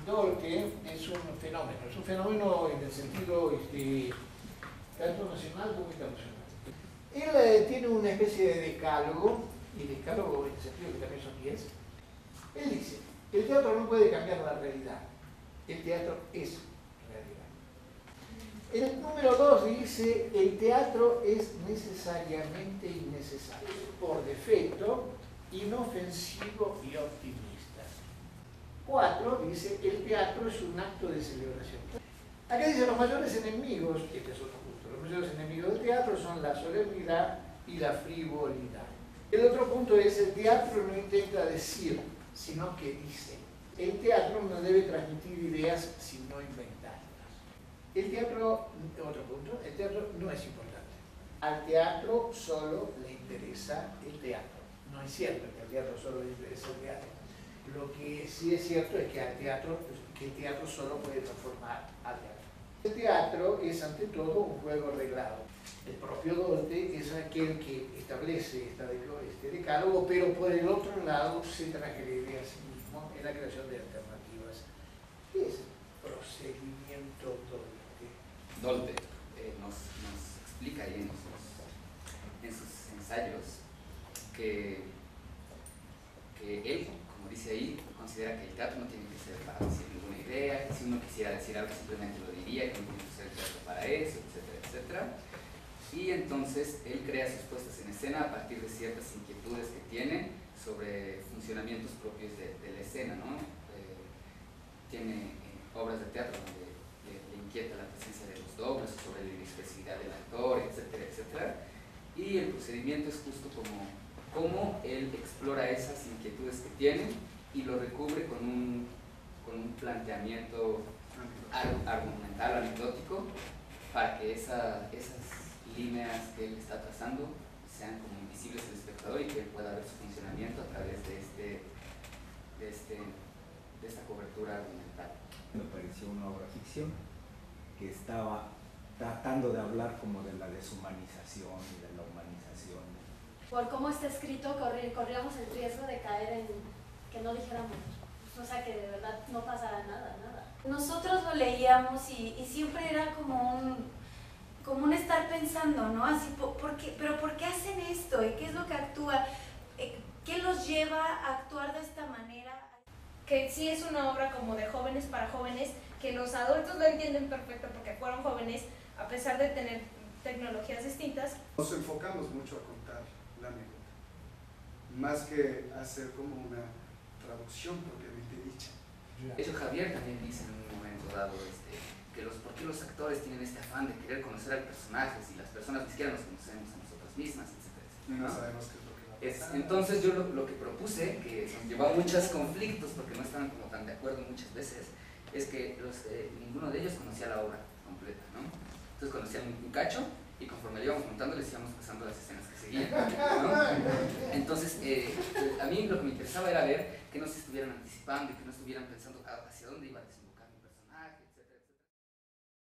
Dolke es un fenómeno en el sentido tanto nacional como internacional. Él tiene una especie de decálogo, y decálogo en el sentido que también son 10. Él dice, el teatro no puede cambiar la realidad, el teatro es realidad. El número 2 dice, el teatro es necesariamente innecesario, por defecto, inofensivo y optimista. 4 dice, el teatro es un acto de celebración. Acá dice, los mayores enemigos, este es otro punto, los mayores enemigos del teatro son la solemnidad y la frivolidad. El otro punto es, el teatro no intenta decir, sino que dice. El teatro no debe transmitir ideas, sino inventarlas. El teatro, otro punto, el teatro no es importante. Al teatro solo le interesa el teatro. No es cierto que al teatro solo le interesa el teatro. Lo que sí es cierto es que el teatro solo puede transformar al teatro. El teatro es ante todo un juego reglado. El propio Dolke es aquel que establece este decálogo, pero por el otro lado se transgrede a sí mismo en la creación de alternativas. ¿Qué es procedimiento Dolke? Dolke nos explica ahí en sus ensayos que él, como dice ahí, considera que el teatro no tiene que ser para decir ninguna idea, si uno quisiera decir algo simplemente lo diría, que no tiene que ser el teatro para eso, etcétera, etcétera. Y entonces él crea sus puestas en escena a partir de ciertas inquietudes que tiene sobre funcionamientos propios de la escena, ¿no? Tiene obras de teatro donde le inquieta la presencia de los dobles, sobre la inexpresividad del actor, etcétera, etcétera. Y el procedimiento es justo como él explora esas inquietudes que tiene y lo recubre con un planteamiento argumental, anecdótico, para que esas líneas que él está trazando sean como invisibles al espectador y que él pueda ver su funcionamiento a través de esta cobertura argumental. Me pareció una obra ficción que estaba tratando de hablar como de la deshumanización y de la humanización. Por cómo está escrito, corríamos el riesgo de caer en que no dijéramos, o sea, que de verdad no pasara nada. Nosotros lo leíamos y siempre era como un estar pensando, ¿no? Así, ¿pero por qué hacen esto? ¿Y qué es lo que actúa? ¿Qué los lleva a actuar de esta manera? Que sí es una obra como de jóvenes para jóvenes, que los adultos lo entienden perfecto porque fueron jóvenes, a pesar de tener tecnologías distintas. Nos enfocamos mucho a contar la anécdota, más que hacer como una traducción propiamente dicha. De hecho, Javier también dice en un momento dado por qué los actores tienen este afán de querer conocer al personaje si las personas ni siquiera nos conocemos a nosotras mismas, etcétera, etcétera. No sabemos qué es lo que va a pasar. Entonces yo lo que propuse, que nos llevó a muchos conflictos porque no estaban como tan de acuerdo muchas veces, es que ninguno de ellos conocía la obra completa, ¿no? Entonces conocían un cacho y conforme le íbamos montando les íbamos pasando las escenas que seguían, ¿no? Entonces a mí lo que me interesaba era ver que no se estuvieran anticipando y que no estuvieran pensando hacia dónde iba a